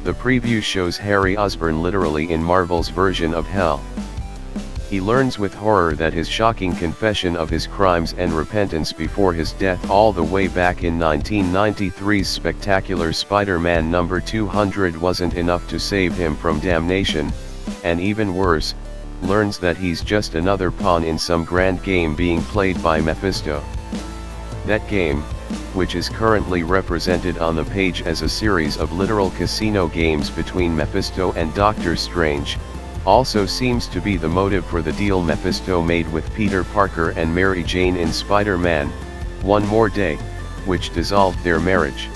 The preview shows Harry Osborn literally in Marvel's version of hell. He learns with horror that his shocking confession of his crimes and repentance before his death all the way back in 1993's spectacular Spider-Man number 200 wasn't enough to save him from damnation, and even worse, learns that he's just another pawn in some grand game being played by Mephisto. That game, which is currently represented on the page as a series of literal casino games between Mephisto and Doctor Strange, also seems to be the motive for the deal Mephisto made with Peter Parker and Mary Jane in Spider-Man: One More Day, which dissolved their marriage.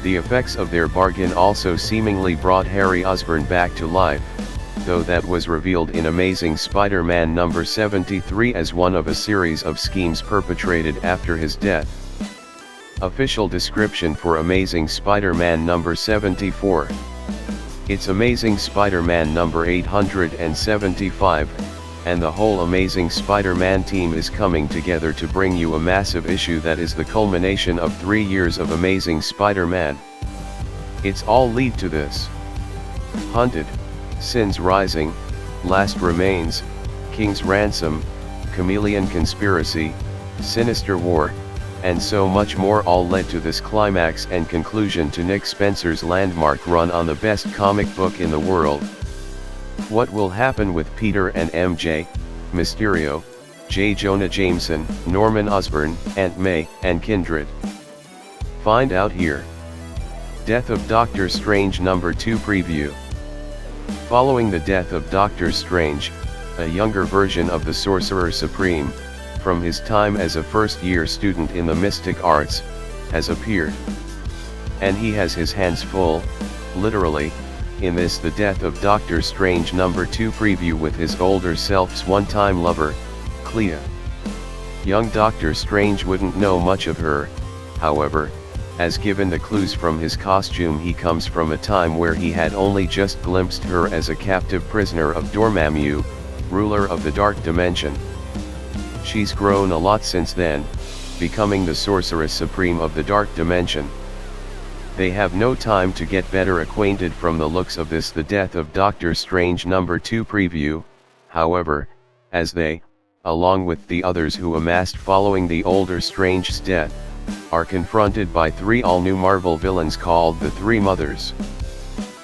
The effects of their bargain also seemingly brought Harry Osborn back to life, though that was revealed in Amazing Spider-Man number 73 as one of a series of schemes perpetrated after his death. Official description for Amazing Spider-Man number 74. It's Amazing Spider-Man number 875, and the whole Amazing Spider-Man team is coming together to bring you a massive issue that is the culmination of 3 years of Amazing Spider-Man. It's all lead to this. Hunted, Sins Rising, Last Remains, King's Ransom, Chameleon Conspiracy, Sinister War, and so much more all led to this climax and conclusion to Nick Spencer's landmark run on the best comic book in the world. What will happen with Peter and MJ, Mysterio, J. Jonah Jameson, Norman Osborn, Aunt May, and kindred? Find out here. Death of Doctor Strange number 2 preview. Following the death of Doctor Strange, a younger version of the Sorcerer Supreme, from his time as a first-year student in the mystic arts, has appeared. And he has his hands full, literally, in this The Death of Doctor Strange number 2 preview with his older self's one-time lover, Clea. Young Doctor Strange wouldn't know much of her, however, as given the clues from his costume he comes from a time where he had only just glimpsed her as a captive prisoner of Dormammu, ruler of the Dark Dimension. She's grown a lot since then, becoming the Sorceress Supreme of the Dark Dimension. They have no time to get better acquainted from the looks of this The Death of Doctor Strange number 2 preview, however, as they, along with the others who amassed following the older Strange's death, are confronted by 3 all-new Marvel villains called the Three Mothers.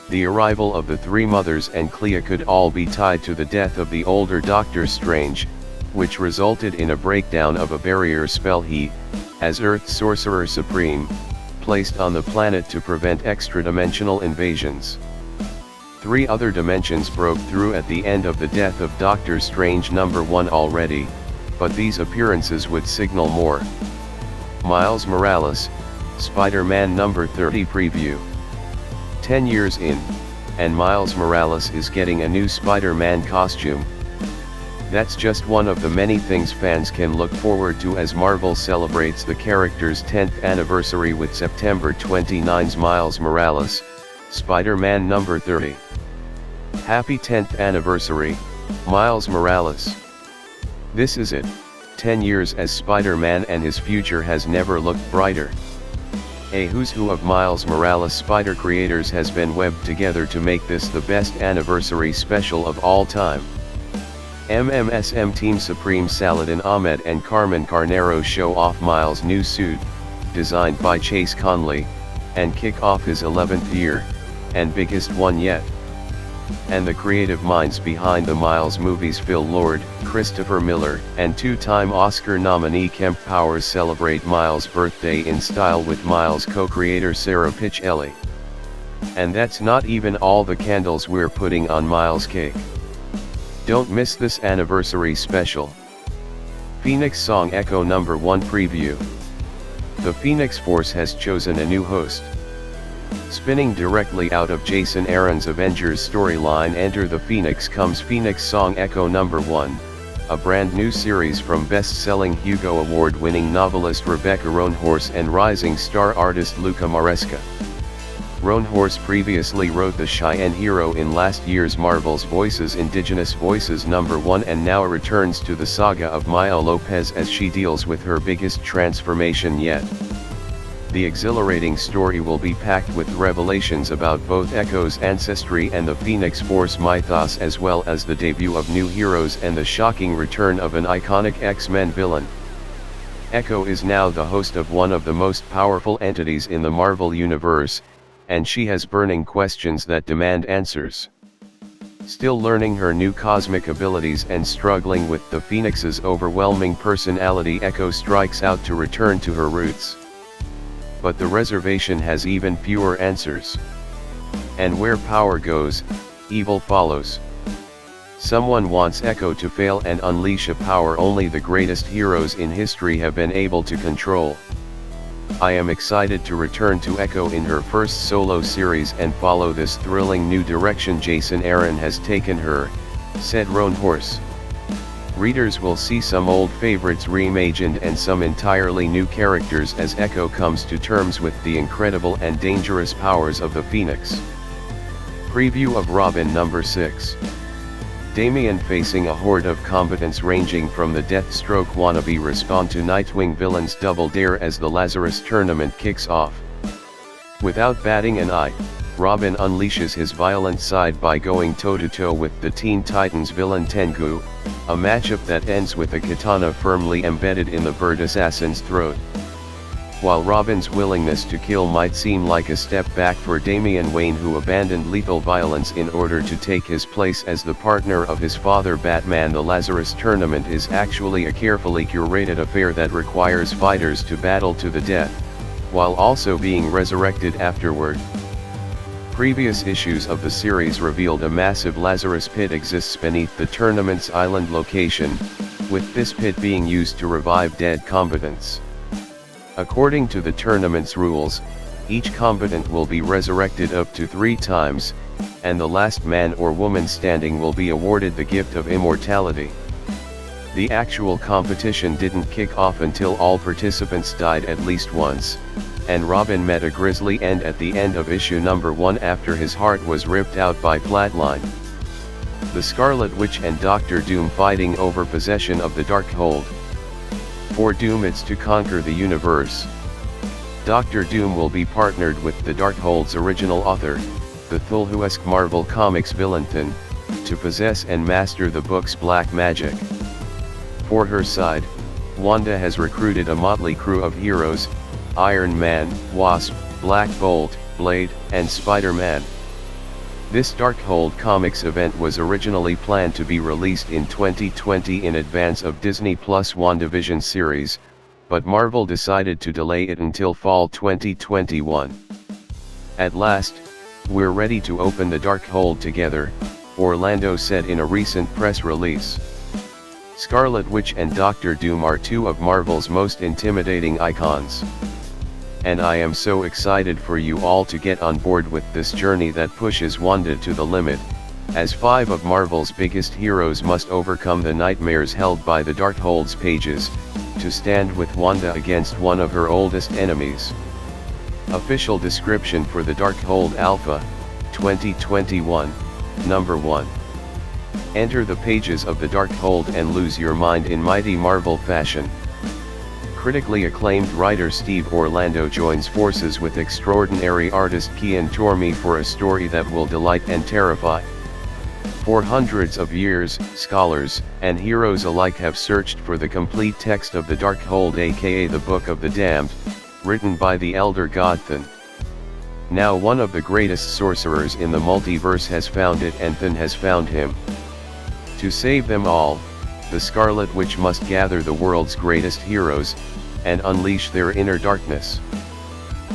The arrival of the Three Mothers and Clea could all be tied to the death of the older Doctor Strange, which resulted in a breakdown of a barrier spell he, as Earth's Sorcerer Supreme, placed on the planet to prevent extra-dimensional invasions. 3 other dimensions broke through at the end of the death of Doctor Strange number 1 already, but these appearances would signal more. Miles Morales, Spider-Man number 30 preview. 10 years in, and Miles Morales is getting a new Spider-Man costume. That's just one of the many things fans can look forward to as Marvel celebrates the character's 10th anniversary with September 29's Miles Morales, Spider-Man number 30. Happy 10th anniversary, Miles Morales. This is it, 10 years as Spider-Man, and his future has never looked brighter. A who's who of Miles Morales Spider creators has been webbed together to make this the best anniversary special of all time. MMSM Team Supreme Saladin Ahmed and Carmen Carnero show off Miles' new suit, designed by Chase Conley, and kick off his 11th year, and biggest one yet. And the creative minds behind the Miles movies, Phil Lord, Christopher Miller, and 2-time Oscar nominee Kemp Powers, celebrate Miles' birthday in style with Miles co-creator Sarah Pichelli. And that's not even all the candles we're putting on Miles' cake. Don't miss this anniversary special. Phoenix Song Echo number 1 preview. The Phoenix Force has chosen a new host. Spinning directly out of Jason Aaron's Avengers storyline Enter the Phoenix comes Phoenix Song Echo number 1, a brand new series from best-selling Hugo Award-winning novelist Rebecca Roanhorse and rising star artist Luca Maresca. Roanhorse previously wrote The Cheyenne Hero in last year's Marvel's Voices Indigenous Voices number 1 and now returns to the saga of Maya Lopez as she deals with her biggest transformation yet. The exhilarating story will be packed with revelations about both Echo's ancestry and the Phoenix Force mythos, as well as the debut of new heroes and the shocking return of an iconic X-Men villain. Echo is now the host of one of the most powerful entities in the Marvel Universe, and she has burning questions that demand answers. Still learning her new cosmic abilities and struggling with the Phoenix's overwhelming personality, Echo strikes out to return to her roots. But the reservation has even fewer answers. And where power goes, evil follows. Someone wants Echo to fail and unleash a power only the greatest heroes in history have been able to control. I am excited to return to Echo in her first solo series and follow this thrilling new direction Jason Aaron has taken her, said Roan Horse. Readers will see some old favorites reimagined and some entirely new characters as Echo comes to terms with the incredible and dangerous powers of the Phoenix. Preview of Robin number 6. Damian facing a horde of combatants ranging from the Deathstroke wannabe respond to Nightwing villains Double Dare as the Lazarus tournament kicks off. Without batting an eye, Robin unleashes his violent side by going toe-to-toe with the Teen Titans villain Tengu, a matchup that ends with a katana firmly embedded in the bird assassin's throat. While Robin's willingness to kill might seem like a step back for Damian Wayne, who abandoned lethal violence in order to take his place as the partner of his father Batman, the Lazarus tournament is actually a carefully curated affair that requires fighters to battle to the death, while also being resurrected afterward. Previous issues of the series revealed a massive Lazarus pit exists beneath the tournament's island location, with this pit being used to revive dead combatants. According to the tournament's rules, each combatant will be resurrected up to 3 times, and the last man or woman standing will be awarded the gift of immortality. The actual competition didn't kick off until all participants died at least once, and Robin met a grisly end at the end of issue number 1 after his heart was ripped out by Flatline. The Scarlet Witch and Doctor Doom fighting over possession of the Darkhold. For Doom it's to conquer the universe. Doctor Doom will be partnered with the Darkhold's original author, the Cthulhu-esque Marvel Comics villain Than, to possess and master the book's black magic. For her side, Wanda has recruited a motley crew of heroes: Iron Man, Wasp, Black Bolt, Blade, and Spider-Man. This Darkhold Comics event was originally planned to be released in 2020 in advance of Disney Plus' WandaVision series, but Marvel decided to delay it until fall 2021. At last, we're ready to open the Darkhold together, Orlando said in a recent press release. Scarlet Witch and Doctor Doom are 2 of Marvel's most intimidating icons. And I am so excited for you all to get on board with this journey that pushes Wanda to the limit, as 5 of Marvel's biggest heroes must overcome the nightmares held by the Darkhold's pages, to stand with Wanda against one of her oldest enemies. Official description for the Darkhold Alpha, 2021, number 1. Enter the pages of the Darkhold and lose your mind in mighty Marvel fashion. Critically acclaimed writer Steve Orlando joins forces with extraordinary artist Kian Tormey for a story that will delight and terrify. For hundreds of years, scholars and heroes alike have searched for the complete text of the Darkhold, aka the Book of the Damned, written by the elder god Than. Now one of the greatest sorcerers in the multiverse has found it, and Than has found him. To save them all, the Scarlet Witch must gather the world's greatest heroes, and unleash their inner darkness.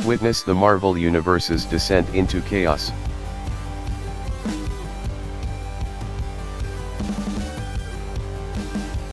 Witness the Marvel Universe's descent into chaos.